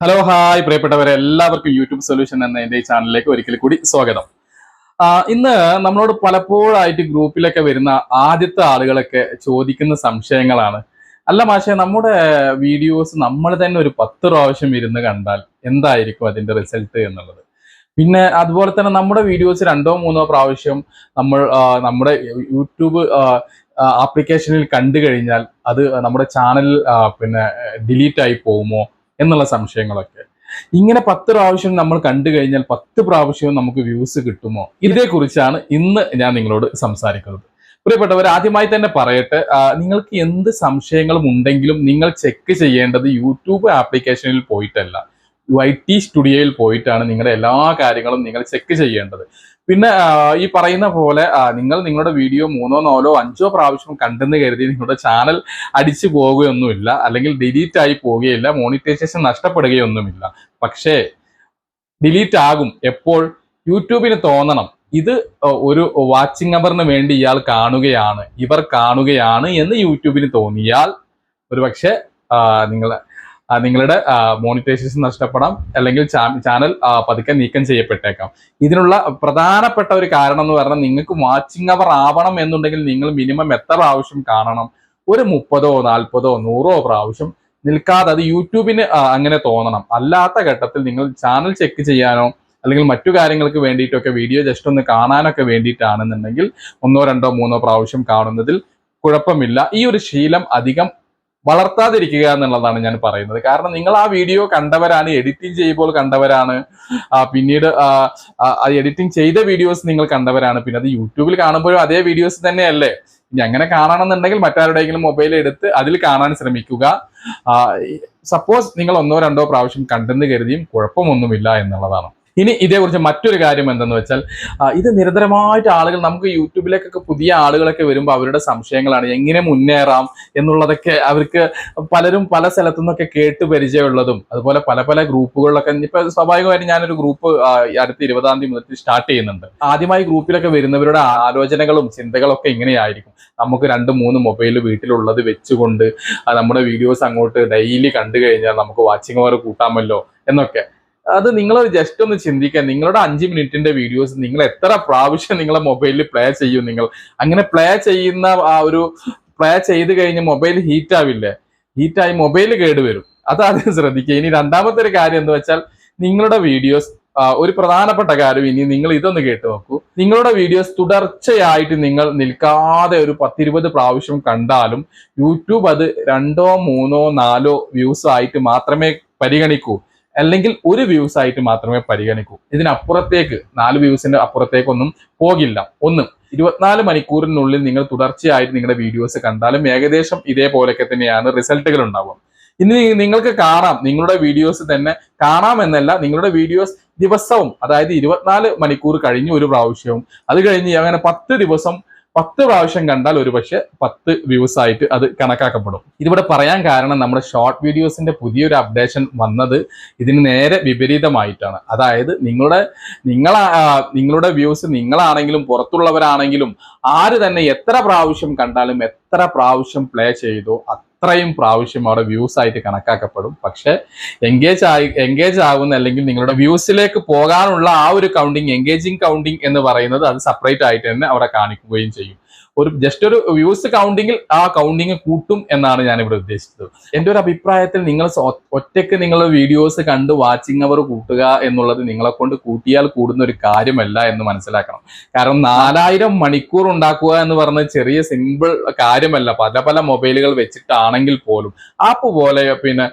Hello hi പ്രിയപ്പെട്ടവരെ, എല്ലാവർക്കും YouTube solution എന്ന എൻ്റെ ഈ ചാനലിലേക്ക് ഒരിക്കൽ കൂടി സ്വാഗതം. ഇന്ന് നമ്മളോട് പലപ്പോഴായിട്ട് ഗ്രൂപ്പിലൊക്കെ വരുന്ന ആദ്യത്തെ ആളുകളൊക്കെ ചോദിക്കുന്ന സംശയങ്ങളാണ്. അല്ല മാഷെ, നമ്മുടെ വീഡിയോസ് നമ്മൾ തന്നെ ഒരു 10 പ്രാവശ്യം ഇരുന്ന് കണ്ടാൽ എന്തായിരിക്കും അതിന്റെ റിസൾട്ട് എന്നുള്ളത്. പിന്നെ അതുപോലെ തന്നെ നമ്മുടെ വീഡിയോസ് രണ്ടോ മൂന്നോ പ്രാവശ്യം നമ്മൾ നമ്മുടെ യൂട്യൂബ് ആപ്ലിക്കേഷനിൽ കണ്ടു കഴിഞ്ഞാൽ അത് നമ്മുടെ ചാനൽ പിന്നെ ഡിലീറ്റ് ആയി പോകുമോ എന്നുള്ള സംശയങ്ങളൊക്കെ. ഇങ്ങനെ 10 പ്രാവശ്യം നമ്മൾ കണ്ടു കഴിഞ്ഞാൽ 10 പ്രാവശ്യവും നമുക്ക് വ്യൂസ് കിട്ടുമോ? ഇതേക്കുറിച്ചാണ് ഇന്ന് ഞാൻ നിങ്ങളോട് സംസാരിക്കുന്നത്. പ്രിയപ്പെട്ടവർ, ആദ്യമായി തന്നെ പറയട്ടെ, നിങ്ങൾക്ക് എന്ത് സംശയങ്ങളും ഉണ്ടെങ്കിലും നിങ്ങൾ ചെക്ക് ചെയ്യേണ്ടത് യൂട്യൂബ് ആപ്ലിക്കേഷനിൽ പോയിട്ടല്ല, YT സ്റ്റുഡിയോയിൽ പോയിട്ടാണ് നിങ്ങളുടെ എല്ലാ കാര്യങ്ങളും നിങ്ങൾ ചെക്ക് ചെയ്യേണ്ടത്. പിന്നെ ഈ പറയുന്ന പോലെ നിങ്ങൾ നിങ്ങളുടെ വീഡിയോ 3, 4, 5 പ്രാവശ്യം കണ്ടെന്ന് കരുതി നിങ്ങളുടെ ചാനൽ അടിച്ചു പോവുകയൊന്നുമില്ല, അല്ലെങ്കിൽ ഡിലീറ്റ് ആയി പോവുകയില്ല, മോണിറ്റൈസേഷൻ നഷ്ടപ്പെടുകയൊന്നുമില്ല. പക്ഷേ ഡിലീറ്റ് ആകും എപ്പോൾ യൂട്യൂബിന് തോന്നണം ഇത് ഒരു വാച്ചിങ് അവറിന് വേണ്ടി ഇവർ കാണുകയാണ് എന്ന് യൂട്യൂബിന് തോന്നിയാൽ ഒരുപക്ഷെ നിങ്ങളുടെ മോണിറ്റൈസേഷൻ നഷ്ടപ്പെടാം, അല്ലെങ്കിൽ ചാനൽ പതുക്കെ നീക്കം ചെയ്യപ്പെട്ടേക്കാം. ഇതിനുള്ള പ്രധാനപ്പെട്ട ഒരു കാരണം എന്ന് പറഞ്ഞാൽ, നിങ്ങൾക്ക് വാച്ചിങ് അവർ ആവണം എന്നുണ്ടെങ്കിൽ നിങ്ങൾ മിനിമം എത്ര പ്രാവശ്യം കാണണം? ഒരു 30, 40, 100 പ്രാവശ്യം നിൽക്കാതെ അത് യൂട്യൂബിന് അങ്ങനെ തോന്നണം. അല്ലാത്ത ഘട്ടത്തിൽ നിങ്ങൾ ചാനൽ ചെക്ക് ചെയ്യാനോ അല്ലെങ്കിൽ മറ്റു കാര്യങ്ങൾക്ക് വേണ്ടിയിട്ടൊക്കെ വീഡിയോ ജസ്റ്റ് ഒന്ന് കാണാനൊക്കെ വേണ്ടിയിട്ടാണെന്നുണ്ടെങ്കിൽ 1, 2, 3 പ്രാവശ്യം കാണുന്നതിൽ കുഴപ്പമില്ല. ഈ ഒരു ശീലം അധികം വളർത്താതിരിക്കുക എന്നുള്ളതാണ് ഞാൻ പറയുന്നത്. കാരണം നിങ്ങൾ ആ വീഡിയോ കണ്ടവരാണ്, എഡിറ്റിംഗ് ചെയ്യുമ്പോൾ കണ്ടവരാണ്, പിന്നീട് എഡിറ്റിംഗ് ചെയ്ത വീഡിയോസ് നിങ്ങൾ കണ്ടവരാണ്, പിന്നെ അത് യൂട്യൂബിൽ കാണുമ്പോഴും അതേ വീഡിയോസ് തന്നെയല്ലേ. ഇനി അങ്ങനെ കാണണമെന്നുണ്ടെങ്കിൽ മറ്റാരുടെയെങ്കിലും മൊബൈൽ എടുത്ത് അതിൽ കാണാൻ ശ്രമിക്കുക. സപ്പോസ് നിങ്ങൾ 1, 2 പ്രാവശ്യം കണ്ടെന്ന് കരുതിയും കുഴപ്പമൊന്നുമില്ല എന്നുള്ളതാണ്. ഇനി ഇതേക്കുറിച്ച് മറ്റൊരു കാര്യം എന്തെന്ന് വെച്ചാൽ, ഇത് നിരന്തരമായിട്ട് ആളുകൾ, നമുക്ക് യൂട്യൂബിലേക്കൊക്കെ പുതിയ ആളുകളൊക്കെ വരുമ്പോൾ അവരുടെ സംശയങ്ങളാണ് എങ്ങനെ മുന്നേറാം എന്നുള്ളതൊക്കെ. അവർക്ക് പലരും പല സ്ഥലത്തു നിന്നൊക്കെ കേട്ട് പരിചയമുള്ളതും, അതുപോലെ പല പല ഗ്രൂപ്പുകളിലൊക്കെ. ഇപ്പൊ സ്വാഭാവികമായിട്ട് ഞാനൊരു ഗ്രൂപ്പ് അടുത്ത 20-ാം തീയതി മുതൽ സ്റ്റാർട്ട് ചെയ്യുന്നുണ്ട്. ആദ്യമായി ഗ്രൂപ്പിലൊക്കെ വരുന്നവരുടെ ആലോചനകളും ചിന്തകളും ഒക്കെ ഇങ്ങനെയായിരിക്കും: നമുക്ക് 2, 3 മൊബൈൽ വീട്ടിലുള്ളത് വെച്ചുകൊണ്ട് നമ്മുടെ വീഡിയോസ് അങ്ങോട്ട് ഡെയിലി കണ്ടു കഴിഞ്ഞാൽ നമുക്ക് വാച്ചിങ് അവർ കൂട്ടാമല്ലോ എന്നൊക്കെ. അത് നിങ്ങൾ ജസ്റ്റ് ഒന്ന് ചിന്തിക്കാൻ. നിങ്ങളുടെ 5 മിനിറ്റിന്റെ വീഡിയോസ് നിങ്ങൾ എത്ര പ്രാവശ്യം നിങ്ങളെ മൊബൈലിൽ പ്ലേ ചെയ്യും? നിങ്ങൾ അങ്ങനെ പ്ലേ ചെയ്ത് കഴിഞ്ഞ് മൊബൈൽ ഹീറ്റ് ആവില്ലേ? ഹീറ്റായി മൊബൈൽ കേടുവരും. അതാദ്യം ശ്രദ്ധിക്കുക. ഇനി രണ്ടാമത്തെ ഒരു കാര്യം എന്ന് വെച്ചാൽ, നിങ്ങളുടെ വീഡിയോസ് ഒരു പ്രധാനപ്പെട്ട കാര്യം, ഇനി നിങ്ങൾ ഇതൊന്ന് കേട്ട് നോക്കൂ. നിങ്ങളുടെ വീഡിയോസ് തുടർച്ചയായിട്ട് നിങ്ങൾ നിൽക്കാതെ ഒരു 10-20 പ്രാവശ്യം കണ്ടാലും യൂട്യൂബ് അത് 2, 3, 4 വ്യൂസ് ആയിട്ട് മാത്രമേ പരിഗണിക്കൂ, അല്ലെങ്കിൽ 1 വ്യൂസ് ആയിട്ട് മാത്രമേ പരിഗണിക്കൂ. ഇതിനപ്പുറത്തേക്ക് 4 വ്യൂസിന്റെ അപ്പുറത്തേക്കൊന്നും പോകില്ല. 24 മണിക്കൂറിനുള്ളിൽ നിങ്ങൾ തുടർച്ചയായിട്ട് നിങ്ങളുടെ വീഡിയോസ് കണ്ടാലും ഏകദേശം ഇതേപോലെയൊക്കെ തന്നെയാണ് റിസൾട്ടുകൾ ഉണ്ടാവുക. ഇനി നിങ്ങൾക്ക് കാണാം, നിങ്ങളുടെ വീഡിയോസ് തന്നെ കാണാമെന്നല്ല, നിങ്ങളുടെ വീഡിയോസ് ദിവസവും, അതായത് 24 മണിക്കൂർ കഴിഞ്ഞ് 1 പ്രാവശ്യവും, അത് കഴിഞ്ഞ് അങ്ങനെ 10 ദിവസം 10 പ്രാവശ്യം കണ്ടാൽ ഒരുപക്ഷെ 10 വ്യൂസ് ആയിട്ട് അത് കണക്കാക്കപ്പെടും. ഇതിവിടെ പറയാൻ കാരണം, നമ്മുടെ ഷോർട്ട് വീഡിയോസിന്റെ പുതിയൊരു അപ്ഡേഷൻ വന്നത് ഇതിന് നേരെ വിപരീതമായിട്ടാണ്. അതായത് നിങ്ങളുടെ വ്യൂസ്, നിങ്ങളാണെങ്കിലും പുറത്തുള്ളവരാണെങ്കിലും ആര് തന്നെ എത്ര പ്രാവശ്യം കണ്ടാലും, എത്ര പ്രാവശ്യം പ്ലേ ചെയ്തോ അത്രയും പ്രാവശ്യം അവിടെ വ്യൂസ് ആയിട്ട് കണക്കാക്കപ്പെടും. പക്ഷെ എൻഗേജ് ആകുന്ന, അല്ലെങ്കിൽ നിങ്ങളുടെ വ്യൂസിലേക്ക് പോകാനുള്ള ആ ഒരു കൗണ്ടിങ്, എൻഗേജിങ് കൗണ്ടിങ് എന്ന് പറയുന്നത്, അത് സെപ്പറേറ്റ് ആയിട്ട് തന്നെ അവിടെ കാണിക്കുകയും ചെയ്യും. ജസ്റ്റ് ഒരു വ്യൂസ് കൗണ്ടിങ്ങിൽ ആ കൗണ്ടിങ് കൂട്ടും എന്നാണ് ഞാൻ ഇവിടെ ഉദ്ദേശിച്ചത്. എൻ്റെ ഒരു അഭിപ്രായത്തിൽ നിങ്ങൾ ഒറ്റയ്ക്ക് നിങ്ങളുടെ വീഡിയോസ് കണ്ട് വാച്ചിങ് അവർ കൂട്ടുക എന്നുള്ളത് നിങ്ങളെ കൊണ്ട് കൂട്ടിയാൽ കൂടുന്ന ഒരു കാര്യമല്ല എന്ന് മനസ്സിലാക്കണം. കാരണം 4000 മണിക്കൂർ ഉണ്ടാക്കുക എന്ന് പറഞ്ഞ ചെറിയ സിമ്പിൾ കാര്യമല്ല. പല പല മൊബൈലുകൾ വെച്ചിട്ടാണെങ്കിൽ പോലും, ആപ്പ് പോലെ, പിന്നെ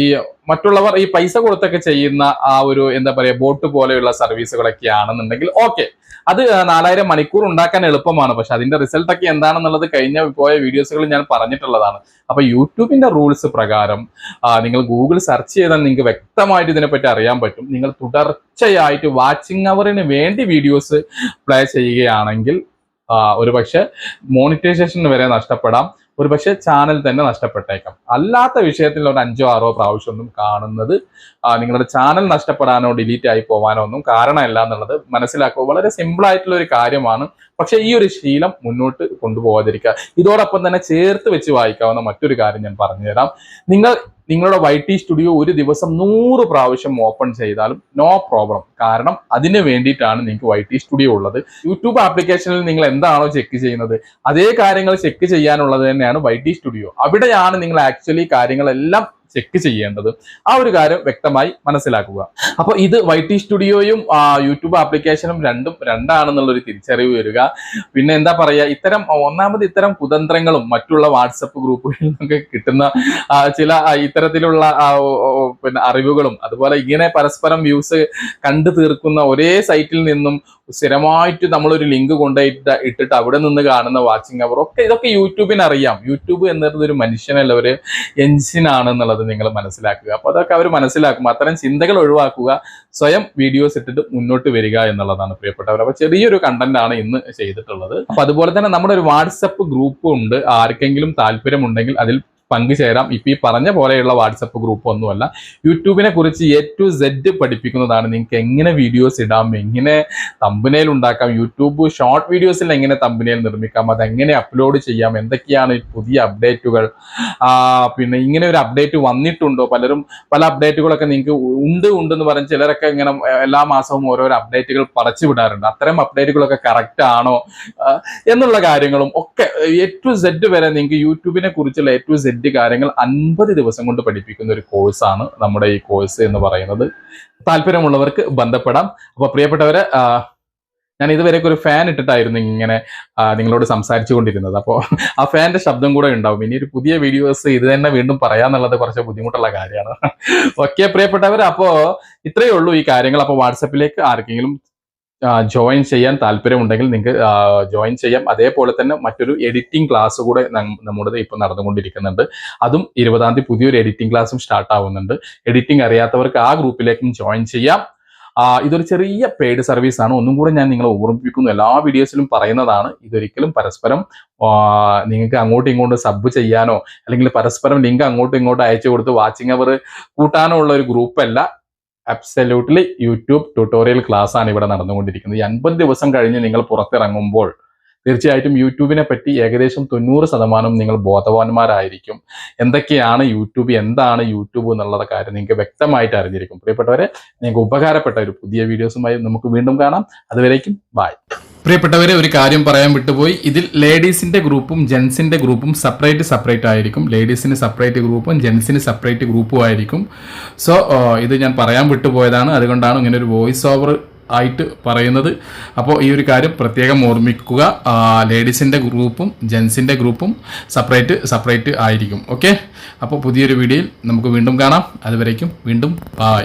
ഈ മറ്റുള്ളവർ ഈ പൈസ കൊടുത്തൊക്കെ ചെയ്യുന്ന ആ ഒരു എന്താ പറയുക, ബോട്ട് പോലെയുള്ള സർവീസുകളൊക്കെ ആണെന്നുണ്ടെങ്കിൽ ഓക്കെ, അത് 4000 മണിക്കൂർ ഉണ്ടാക്കാൻ എളുപ്പമാണ്. പക്ഷെ അതിന്റെ റിസൾട്ട് ഒക്കെ എന്താണെന്നുള്ളത് കഴിഞ്ഞ പോയ വീഡിയോസുകളിൽ ഞാൻ പറഞ്ഞിട്ടുള്ളതാണ്. അപ്പൊ യൂട്യൂബിന്റെ റൂൾസ് പ്രകാരം നിങ്ങൾ ഗൂഗിൾ സെർച്ച് ചെയ്താൽ നിങ്ങൾക്ക് വ്യക്തമായിട്ട് ഇതിനെപ്പറ്റി അറിയാൻ പറ്റും. നിങ്ങൾ തുടർച്ചയായിട്ട് വാച്ചിങ് അവറിന് വേണ്ടി വീഡിയോസ് പ്ലേ ചെയ്യുകയാണെങ്കിൽ ഒരുപക്ഷെ മോണിറ്റൈസേഷൻ വരെ നഷ്ടപ്പെടാം, ഒരുപക്ഷെ ചാനൽ തന്നെ നഷ്ടപ്പെട്ടേക്കാം. അല്ലാത്ത വിഷയത്തിൽ ഒരു 5, 6 പ്രാവശ്യം ഒന്നും കാണുന്നത് നിങ്ങളുടെ ചാനൽ നഷ്ടപ്പെടാനോ ഡിലീറ്റ് ആയി പോവാനോ ഒന്നും കാരണമല്ല എന്നുള്ളത് മനസ്സിലാക്കുക. വളരെ സിമ്പിൾ ആയിട്ടുള്ള ഒരു കാര്യമാണ്. പക്ഷെ ഈ ഒരു ശീലം മുന്നോട്ട് കൊണ്ടുപോകാതിരിക്കുക. ഇതോടൊപ്പം തന്നെ ചേർത്ത് വെച്ച് വായിക്കാവുന്ന മറ്റൊരു കാര്യം ഞാൻ പറഞ്ഞുതരാം. നിങ്ങൾ നിങ്ങളുടെ YT സ്റ്റുഡിയോ ഒരു ദിവസം 100 പ്രാവശ്യം ഓപ്പൺ ചെയ്താലും നോ പ്രോബ്ലം. കാരണം അതിന് വേണ്ടിയിട്ടാണ് നിങ്ങൾക്ക് YT സ്റ്റുഡിയോ ഉള്ളത്. യൂട്യൂബ് ആപ്ലിക്കേഷനിൽ നിങ്ങൾ എന്താണോ ചെക്ക് ചെയ്യുന്നത് അതേ കാര്യങ്ങൾ ചെക്ക് ചെയ്യാനുള്ളത് തന്നെയാണ് YT സ്റ്റുഡിയോ. അവിടെയാണ് നിങ്ങൾ ആക്ച്വലി കാര്യങ്ങളെല്ലാം ചെക്ക് ചെയ്യേണ്ടത്. ആ ഒരു കാര്യം വ്യക്തമായി മനസ്സിലാക്കുക. അപ്പൊ ഇത് YT സ്റ്റുഡിയോയും യൂട്യൂബ് ആപ്ലിക്കേഷനും രണ്ടാണെന്നുള്ളൊരു തിരിച്ചറിവ് വരിക. പിന്നെ എന്താ പറയാ, ഒന്നാമത് ഇത്തരം കുതന്ത്രങ്ങളും മറ്റുള്ള വാട്സപ്പ് ഗ്രൂപ്പുകളിൽ നിന്നൊക്കെ കിട്ടുന്ന ചില ഇത്തരത്തിലുള്ള പിന്നെ അറിവുകളും അതുപോലെ ഇങ്ങനെ പരസ്പരം വ്യൂസ് കണ്ടു തീർക്കുന്ന ഒരേ സൈറ്റിൽ നിന്നും സ്ഥിരമായിട്ട് നമ്മളൊരു ലിങ്ക് ഇട്ടിട്ട് അവിടെ നിന്ന് കാണുന്ന വാച്ചിങ് അവർ ഒക്കെ ഇതൊക്കെ യൂട്യൂബിന് അറിയാം. യൂട്യൂബ് എന്നത് ഒരു മനുഷ്യനല്ല, ഒരു എൻജിനാണെന്നുള്ളത് നിങ്ങൾ മനസ്സിലാക്കുക. അപ്പൊ അതൊക്കെ അവർ മനസ്സിലാക്കും. അത്തരം ചിന്തകൾ ഒഴിവാക്കുക, സ്വയം വീഡിയോസ് ഇട്ടിട്ട് മുന്നോട്ട് വരിക എന്നുള്ളതാണ് പ്രിയപ്പെട്ടവർ. അപ്പൊ ചെറിയൊരു കണ്ടന്റ് ആണ് ഇന്ന് ചെയ്തിട്ടുള്ളത്. അപ്പൊ അതുപോലെ തന്നെ നമ്മുടെ ഒരു വാട്സപ്പ് ഗ്രൂപ്പ് ഉണ്ട്. ആർക്കെങ്കിലും താല്പര്യമുണ്ടെങ്കിൽ അതിൽ പങ്കുചേരാം. ഇപ്പൊ ഈ പറഞ്ഞ പോലെയുള്ള വാട്സപ്പ് ഗ്രൂപ്പ് ഒന്നുമല്ല, യൂട്യൂബിനെ കുറിച്ച് A to Z പഠിപ്പിക്കുന്നതാണ്. നിങ്ങൾക്ക് എങ്ങനെ വീഡിയോസ് ഇടാം, എങ്ങനെ തമ്പനെയിൽ ഉണ്ടാക്കാം, യൂട്യൂബ് ഷോർട്ട് വീഡിയോസിൽ എങ്ങനെ തമ്പനെയിൽ നിർമ്മിക്കാം, അതെങ്ങനെ അപ്ലോഡ് ചെയ്യാം, എന്തൊക്കെയാണ് പുതിയ അപ്ഡേറ്റുകൾ, പിന്നെ ഇങ്ങനെ ഒരു അപ്ഡേറ്റ് വന്നിട്ടുണ്ടോ, പലരും പല അപ്ഡേറ്റുകളൊക്കെ നിങ്ങൾക്ക് ഉണ്ടെന്ന് പറഞ്ഞ് ചിലരൊക്കെ ഇങ്ങനെ എല്ലാ മാസവും ഓരോരോ അപ്ഡേറ്റുകൾ പറിച്ചു വിടാറുണ്ട്. അത്തരം അപ്ഡേറ്റുകളൊക്കെ കറക്റ്റ് ആണോ എന്നുള്ള കാര്യങ്ങളും ഒക്കെ A to Z വരെ നിങ്ങൾക്ക് യൂട്യൂബിനെ കുറിച്ചുള്ള A to Z കാര്യങ്ങൾ 50 ദിവസം കൊണ്ട് പഠിപ്പിക്കുന്ന ഒരു കോഴ്സാണ് നമ്മുടെ ഈ കോഴ്സ് എന്ന് പറയുന്നത്. താല്പര്യമുള്ളവർക്ക് ബന്ധപ്പെടാം. അപ്പൊ പ്രിയപ്പെട്ടവരെ, ഞാൻ ഇതുവരെയൊക്കെ ഒരു ഫാൻ ഇട്ടിട്ടായിരുന്നു ഇങ്ങനെ നിങ്ങളോട് സംസാരിച്ചു കൊണ്ടിരുന്നത്. അപ്പോൾ ആ ഫാന്റെ ശബ്ദം കൂടെ ഉണ്ടാവും. ഇനി ഒരു പുതിയ വീഡിയോസ് ഇത് തന്നെ വീണ്ടും പറയാന്നുള്ളത് കുറച്ച് ബുദ്ധിമുട്ടുള്ള കാര്യമാണ്. ഓക്കെ പ്രിയപ്പെട്ടവർ, അപ്പോ ഇത്രയേ ഉള്ളൂ ഈ കാര്യങ്ങൾ. അപ്പോൾ വാട്സപ്പിലേക്ക് ആർക്കെങ്കിലും ജോയിൻ ചെയ്യാൻ താല്പര്യമുണ്ടെങ്കിൽ നിങ്ങൾക്ക് ജോയിൻ ചെയ്യാം. അതേപോലെ തന്നെ മറ്റൊരു എഡിറ്റിംഗ് ക്ലാസ് കൂടെ നമ്മുടെ ഇപ്പൊ നടന്നുകൊണ്ടിരിക്കുന്നുണ്ട്. അതും 20-ാം തീയതി പുതിയൊരു എഡിറ്റിംഗ് ക്ലാസ്സും സ്റ്റാർട്ട് ആവുന്നുണ്ട്. എഡിറ്റിംഗ് അറിയാത്തവർക്ക് ആ ഗ്രൂപ്പിലേക്കും ജോയിൻ ചെയ്യാം. ഇതൊരു ചെറിയ പെയ്ഡ് സർവീസ് ആണ്. ഒന്നും കൂടെ ഞാൻ നിങ്ങളെ ഓർമ്മിപ്പിക്കുന്നു, എല്ലാ വീഡിയോസിലും പറയുന്നതാണ്. ഇതൊരിക്കലും പരസ്പരം നിങ്ങൾക്ക് അങ്ങോട്ടും ഇങ്ങോട്ടും സബ് ചെയ്യാനോ അല്ലെങ്കിൽ പരസ്പരം ലിങ്ക് അങ്ങോട്ടും ഇങ്ങോട്ടും അയച്ചു കൊടുത്ത് വാച്ചിങ് അവർ കൂട്ടാനോ ഉള്ള ഒരു ഗ്രൂപ്പല്ല. അബ്സല്യൂട്ട്ലി യൂട്യൂബ് ട്യൂട്ടോറിയൽ ക്ലാസ് ആണ് ഇവിടെ നടന്നുകൊണ്ടിരിക്കുന്നത്. 50 ദിവസം കഴിഞ്ഞ് നിങ്ങൾ പുറത്തിറങ്ങുമ്പോൾ തീർച്ചയായിട്ടും യൂട്യൂബിനെ പറ്റി ഏകദേശം 90% നിങ്ങൾ ബോധവാന്മാരായിരിക്കും. എന്തൊക്കെയാണ് യൂട്യൂബ്, എന്താണ് യൂട്യൂബ് എന്നുള്ള കാര്യം നിങ്ങൾക്ക് വ്യക്തമായിട്ട് അറിഞ്ഞിരിക്കും. പ്രിയപ്പെട്ടവരെ, നിങ്ങൾക്ക് ഉപകാരപ്പെട്ട ഒരു പുതിയ വീഡിയോസുമായി നമുക്ക് വീണ്ടും കാണാം. അതുവരേക്കും ബൈ. പ്രിയപ്പെട്ടവരെ, ഒരു കാര്യം പറയാൻ വിട്ടുപോയി. ഇതിൽ ലേഡീസിന്റെ ഗ്രൂപ്പും ജെൻസിന്റെ ഗ്രൂപ്പും സെപ്പറേറ്റ് ആയിരിക്കും. ലേഡീസിന് സെപ്പറേറ്റ് ഗ്രൂപ്പും ജെൻസിന് സെപ്പറേറ്റ് ഗ്രൂപ്പും ആയിരിക്കും. സോ ഇത് ഞാൻ പറയാൻ വിട്ടുപോയതാണ്. അതുകൊണ്ടാണ് ഇങ്ങനെ ഒരു വോയിസ് ഓവർ ആയിട്ട് പറയുന്നത്. അപ്പോൾ ഈ ഒരു കാര്യം പ്രത്യേകം ഓർമ്മിക്കുക. ലേഡീസിൻ്റെ ഗ്രൂപ്പും ജെൻസിൻ്റെ ഗ്രൂപ്പും സെപ്പറേറ്റ് ആയിരിക്കും. ഓക്കെ, അപ്പോൾ പുതിയൊരു വീഡിയോയിൽ നമുക്ക് വീണ്ടും കാണാം. അതുവരേക്കും വീണ്ടും ബൈ.